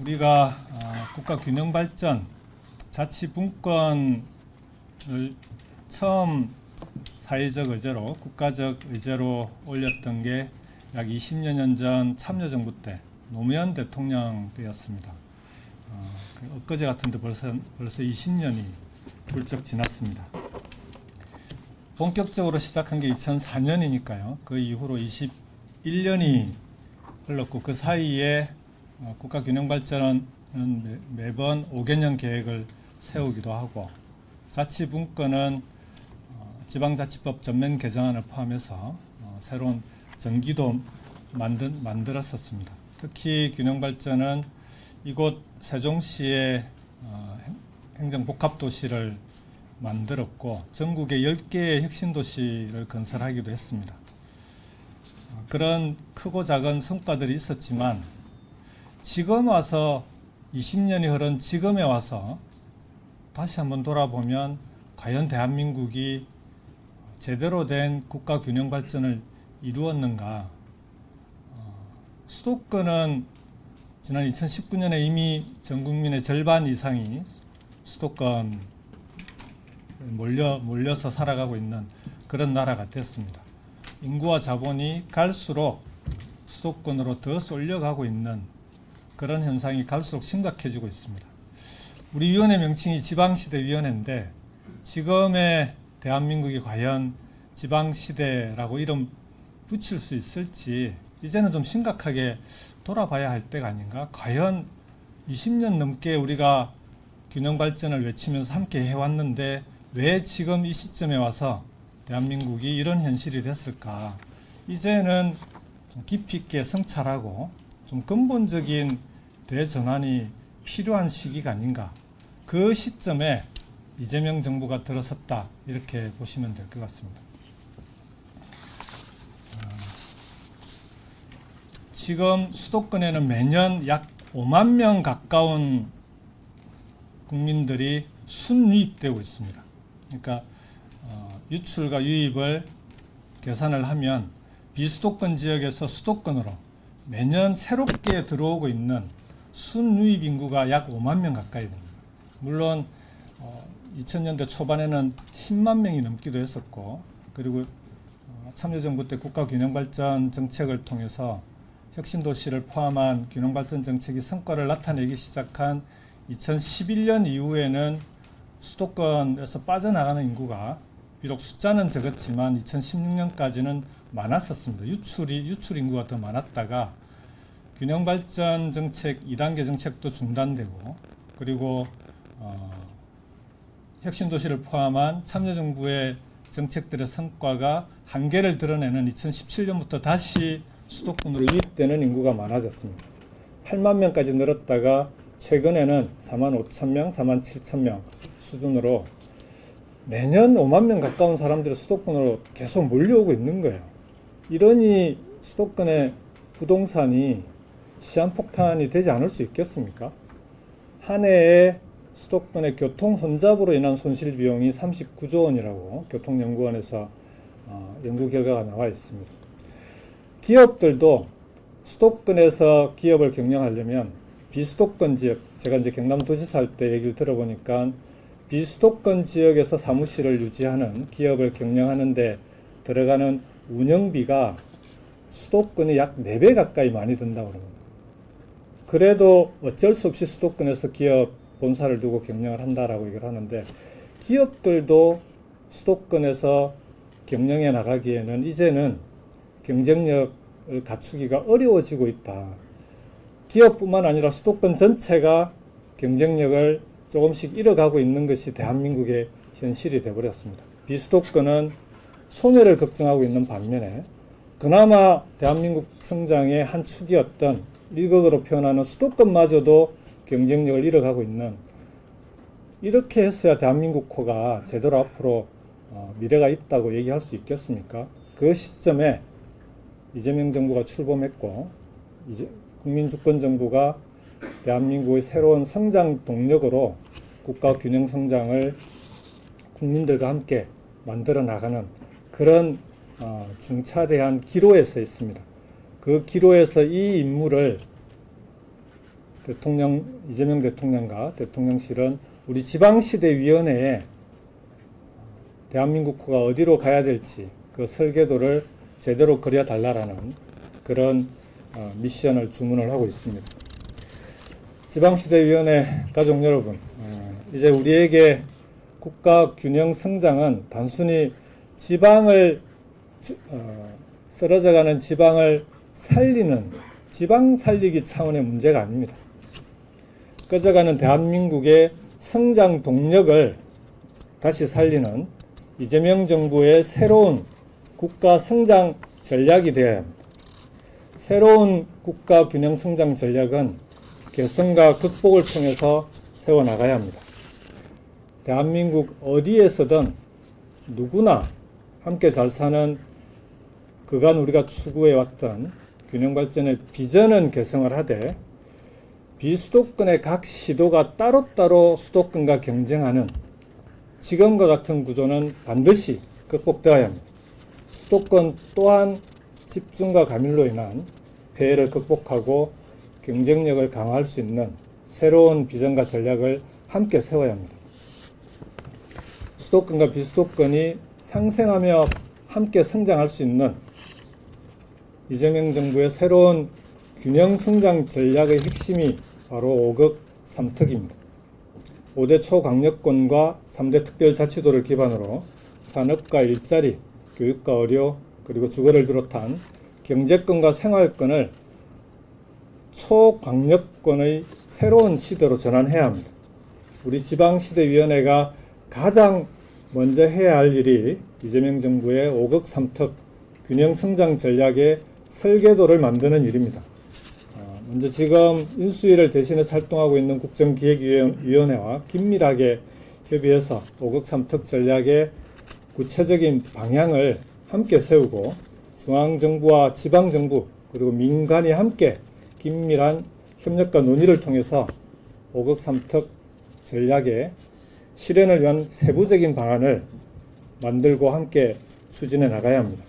우리가 국가 균형 발전 자치분권을 처음 사회적 의제로 국가적 의제로 올렸던 게 약 20여 전 참여정부 때 노무현 대통령 때였습니다. 엊그제 같은데 벌써 20년이 훌쩍 지났습니다. 본격적으로 시작한 게 2004년이니까요. 그 이후로 21년이 흘렀고, 그 사이에 국가균형발전은 매번 5개년 계획을 세우기도 하고, 자치분권은 지방자치법 전면 개정안을 포함해서 새로운 정기도 만들었었습니다. 특히 균형발전은 이곳 세종시에 행정복합도시를 만들었고, 전국에 10개의 혁신도시를 건설하기도 했습니다. 그런 크고 작은 성과들이 있었지만, 지금 와서 20년이 흐른 지금에 와서 다시 한번 돌아보면 과연 대한민국이 제대로 된 국가균형 발전을 이루었는가. 수도권은 지난 2019년에 이미 전 국민의 절반 이상이 수도권 몰려서 살아가고 있는 그런 나라가 됐습니다. 인구와 자본이 갈수록 수도권으로 더 쏠려가고 있는 그런 현상이 갈수록 심각해지고 있습니다. 우리 위원회 명칭이 지방시대위원회인데, 지금의 대한민국이 과연 지방시대라고 이름 붙일 수 있을지 이제는 좀 심각하게 돌아봐야 할 때가 아닌가. 과연 20년 넘게 우리가 균형발전을 외치면서 함께 해왔는데 왜 지금 이 시점에 와서 대한민국이 이런 현실이 됐을까. 이제는 좀 깊이 있게 성찰하고 좀 근본적인 대전환이 필요한 시기가 아닌가. 그 시점에 이재명 정부가 들어섰다, 이렇게 보시면 될 것 같습니다. 지금 수도권에는 매년 약 5만 명 가까운 국민들이 순유입되고 있습니다. 그러니까 유출과 유입을 계산을 하면 비수도권 지역에서 수도권으로 매년 새롭게 들어오고 있는 순유입 인구가 약 5만 명 가까이 됩니다. 물론 2000년대 초반에는 10만 명이 넘기도 했었고, 그리고 참여정부 때 국가균형발전 정책을 통해서 혁신도시를 포함한 균형발전 정책이 성과를 나타내기 시작한 2011년 이후에는 수도권에서 빠져나가는 인구가 비록 숫자는 적었지만 2016년까지는 많았었습니다. 유출 인구가 더 많았다가 균형발전 정책 2단계 정책도 중단되고, 그리고 혁신도시를 포함한 참여정부의 정책들의 성과가 한계를 드러내는 2017년부터 다시 수도권으로 유입되는 인구가 많아졌습니다. 8만 명까지 늘었다가 최근에는 4만 5천 명, 4만 7천 명 수준으로 매년 5만 명 가까운 사람들이 수도권으로 계속 몰려오고 있는 거예요. 이러니 수도권의 부동산이 시한폭탄이 되지 않을 수 있겠습니까? 한 해에 수도권의 교통 혼잡으로 인한 손실 비용이 39조 원이라고 교통연구원에서 연구 결과가 나와 있습니다. 기업들도 수도권에서 기업을 경영하려면 비수도권 지역, 제가 이제 경남도지사 할 때 얘기를 들어보니까 비수도권 지역에서 사무실을 유지하는 기업을 경영하는데 들어가는 운영비가 수도권이 약 4배 가까이 많이 든다고 합니다. 그래도 어쩔 수 없이 수도권에서 기업 본사를 두고 경영을 한다라고 얘기를 하는데, 기업들도 수도권에서 경영해 나가기에는 이제는 경쟁력을 갖추기가 어려워지고 있다. 기업뿐만 아니라 수도권 전체가 경쟁력을 조금씩 잃어가고 있는 것이 대한민국의 현실이 되어버렸습니다. 비수도권은 소멸을 걱정하고 있는 반면에 그나마 대한민국 성장의 한 축이었던 일극으로 표현하는 수도권마저도 경쟁력을 잃어가고 있는, 이렇게 했어야 대한민국 코가 제대로 앞으로 미래가 있다고 얘기할 수 있겠습니까? 그 시점에 이재명 정부가 출범했고, 이제 국민주권정부가 대한민국의 새로운 성장 동력으로 국가 균형 성장을 국민들과 함께 만들어 나가는 그런 중차대한 기로에 서 있습니다. 그 기로에서 이 임무를 이재명 대통령과 대통령실은 우리 지방시대위원회에 대한민국호가 어디로 가야 될지 그 설계도를 제대로 그려달라라는 그런 미션을 주문을 하고 있습니다. 지방시대위원회 가족 여러분, 이제 우리에게 국가 균형 성장은 단순히 쓰러져가는 지방을 살리는 지방 살리기 차원의 문제가 아닙니다. 꺼져가는 대한민국의 성장 동력을 다시 살리는 이재명 정부의 새로운 국가 성장 전략이 되어야 합니다. 새로운 국가 균형 성장 전략은 개선과 극복을 통해서 세워나가야 합니다. 대한민국 어디에서든 누구나 함께 잘 사는 그간 우리가 추구해왔던 균형 발전의 비전은 개성을 하되 비수도권의 각 시도가 따로따로 수도권과 경쟁하는 지금과 같은 구조는 반드시 극복되어야 합니다. 수도권 또한 집중과 가밀로 인한 폐해를 극복하고 경쟁력을 강화할 수 있는 새로운 비전과 전략을 함께 세워야 합니다. 수도권과 비수도권이 상생하며 함께 성장할 수 있는 이재명 정부의 새로운 균형 성장 전략의 핵심이 바로 5급 3특입니다. 5대 초강력권과 3대 특별자치도를 기반으로 산업과 일자리, 교육과 의료, 그리고 주거를 비롯한 경제권과 생활권을 초강력권의 새로운 시대로 전환해야 합니다. 우리 지방시대위원회가 가장 먼저 해야 할 일이 이재명 정부의 5급 3특 균형 성장 전략의 설계도를 만드는 일입니다. 먼저 지금 인수위를 대신해서 활동하고 있는 국정기획위원회와 긴밀하게 협의해서 5급 3특 전략의 구체적인 방향을 함께 세우고 중앙정부와 지방정부 그리고 민간이 함께 긴밀한 협력과 논의를 통해서 5급 3특 전략의 실현을 위한 세부적인 방안을 만들고 함께 추진해 나가야 합니다.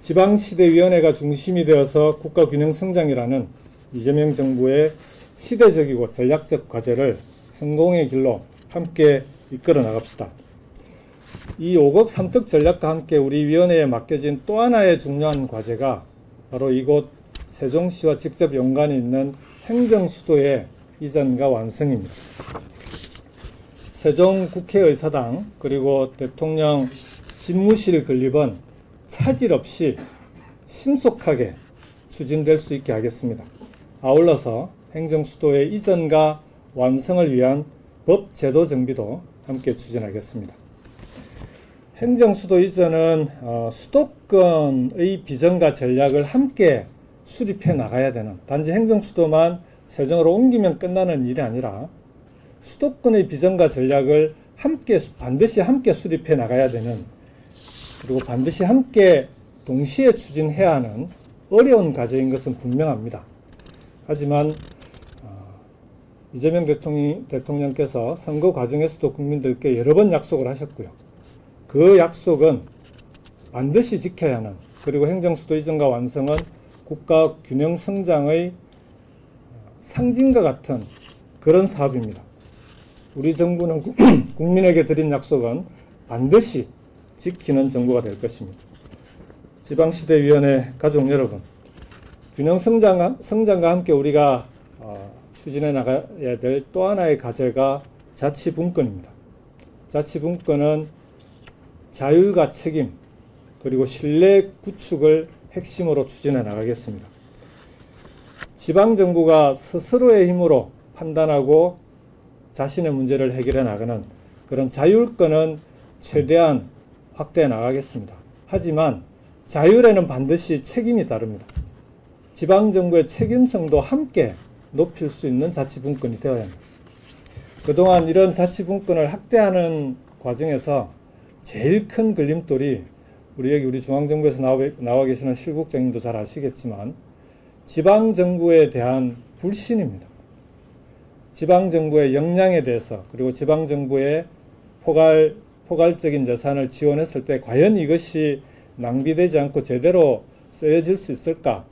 지방시대위원회가 중심이 되어서 국가균형성장이라는 이재명 정부의 시대적이고 전략적 과제를 성공의 길로 함께 이끌어 나갑시다. 이 5급 3특 전략과 함께 우리 위원회에 맡겨진 또 하나의 중요한 과제가 바로 이곳 세종시와 직접 연관이 있는 행정수도의 이전과 완성입니다. 세종 국회의사당 그리고 대통령 집무실 건립은 차질 없이 신속하게 추진될 수 있게 하겠습니다. 아울러서 행정수도의 이전과 완성을 위한 법 제도 정비도 함께 추진하겠습니다. 행정수도 이전은 수도권의 비전과 전략을 함께 수립해 나가야 되는, 단지 행정수도만 세종으로 옮기면 끝나는 일이 아니라 수도권의 비전과 전략을 반드시 함께 수립해 나가야 되는, 그리고 반드시 함께 동시에 추진해야 하는 어려운 과제인 것은 분명합니다. 하지만 이재명 대통령께서 선거 과정에서도 국민들께 여러 번 약속을 하셨고요. 그 약속은 반드시 지켜야 하는, 그리고 행정수도 이전과 완성은 국가 균형 성장의 상징과 같은 그런 사업입니다. 우리 정부는 국민에게 드린 약속은 반드시 지키는 정부가 될 것입니다. 지방시대위원회 가족 여러분, 균형 성장과 함께 우리가 추진해 나가야 될 또 하나의 과제가 자치분권입니다. 자치분권은 자율과 책임 그리고 신뢰 구축을 핵심으로 추진해 나가겠습니다. 지방정부가 스스로의 힘으로 판단하고 자신의 문제를 해결해 나가는 그런 자율권은 최대한 확대해 나가겠습니다. 하지만 자율에는 반드시 책임이 따릅니다. 지방정부의 책임성도 함께 높일 수 있는 자치분권이 되어야 합니다. 그동안 이런 자치분권을 확대하는 과정에서 제일 큰 걸림돌이 우리 중앙정부에서 나와 계시는 실국장님도 잘 아시겠지만 지방정부에 대한 불신입니다. 지방정부의 역량에 대해서, 그리고 지방정부의 포괄적인 예산을 지원했을 때 과연 이것이 낭비되지 않고 제대로 쓰여질 수 있을까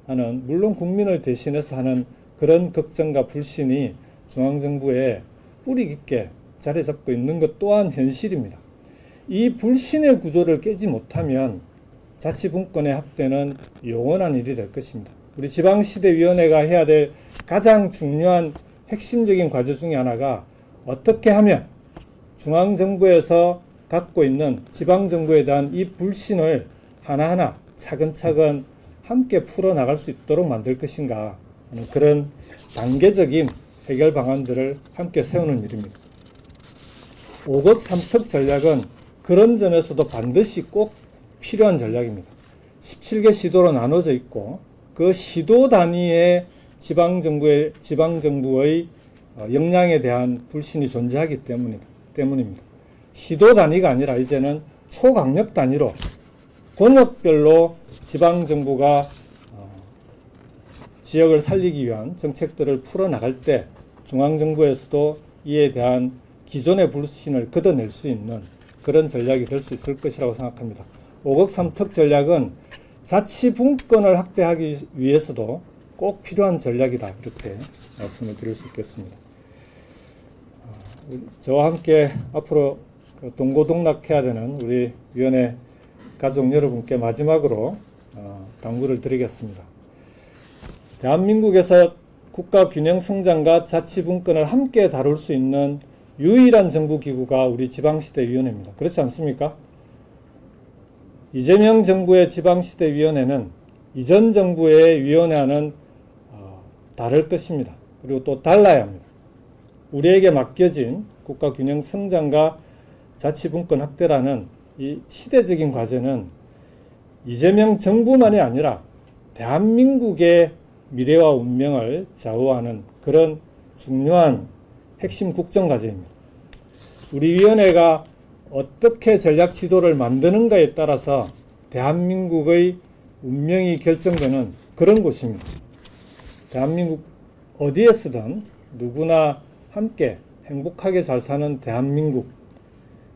하는, 물론 국민을 대신해서 하는 그런 걱정과 불신이 중앙정부에 뿌리 깊게 자리 잡고 있는 것 또한 현실입니다. 이 불신의 구조를 깨지 못하면 자치분권의 확대는 영원한 일이 될 것입니다. 우리 지방시대위원회가 해야 될 가장 중요한 핵심적인 과제 중에 하나가 어떻게 하면 중앙정부에서 갖고 있는 지방정부에 대한 이 불신을 하나하나 차근차근 함께 풀어나갈 수 있도록 만들 것인가 하는 그런 단계적인 해결 방안들을 함께 세우는 일입니다. 5급 3특 전략은 그런 점에서도 반드시 꼭 필요한 전략입니다. 17개 시도로 나눠져 있고 그 시도 단위의 지방정부의 역량에 대한 불신이 존재하기 때문입니다. 시도 단위가 아니라 이제는 초강력 단위로 권역별로 지방정부가 지역을 살리기 위한 정책들을 풀어나갈 때 중앙정부에서도 이에 대한 기존의 불신을 걷어낼 수 있는 그런 전략이 될 수 있을 것이라고 생각합니다. 5급 3특 전략은 자치분권을 확대하기 위해서도 꼭 필요한 전략이다, 이렇게 말씀을 드릴 수 있겠습니다. 저와 함께 앞으로 동고동락해야 되는 우리 위원회 가족 여러분께 마지막으로 당부를 드리겠습니다. 대한민국에서 국가균형성장과 자치분권을 함께 다룰 수 있는 유일한 정부기구가 우리 지방시대위원회입니다. 그렇지 않습니까? 이재명 정부의 지방시대위원회는 이전 정부의 위원회와는 다를 것입니다. 그리고 또 달라야 합니다. 우리에게 맡겨진 국가균형성장과 자치분권 확대라는 이 시대적인 과제는 이재명 정부만이 아니라 대한민국의 미래와 운명을 좌우하는 그런 중요한 핵심 국정과제입니다. 우리 위원회가 어떻게 전략 지도를 만드는가에 따라서 대한민국의 운명이 결정되는 그런 곳입니다. 대한민국 어디에서든 누구나 함께 행복하게 잘 사는 대한민국,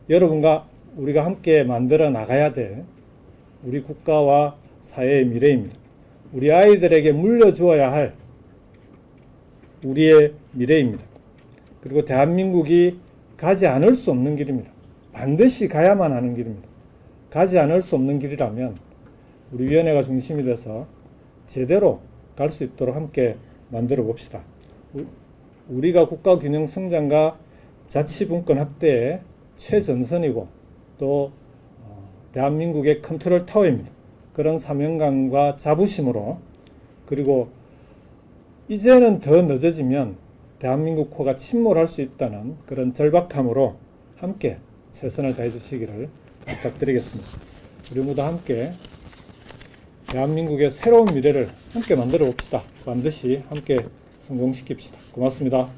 여러분과 우리가 함께 만들어 나가야 될 우리 국가와 사회의 미래입니다. 우리 아이들에게 물려주어야 할 우리의 미래입니다. 그리고 대한민국이 가지 않을 수 없는 길입니다. 반드시 가야만 하는 길입니다. 가지 않을 수 없는 길이라면 우리 위원회가 중심이 돼서 제대로 갈 수 있도록 함께 만들어 봅시다. 우리가 국가균형 성장과 자치분권 확대의 최전선이고 또 대한민국의 컨트롤 타워입니다. 그런 사명감과 자부심으로, 그리고 이제는 더 늦어지면 대한민국 코가 침몰할 수 있다는 그런 절박함으로 함께 최선을 다해 주시기를 부탁드리겠습니다. 우리 모두 함께 대한민국의 새로운 미래를 함께 만들어 봅시다. 반드시 함께 성공시킵시다. 고맙습니다.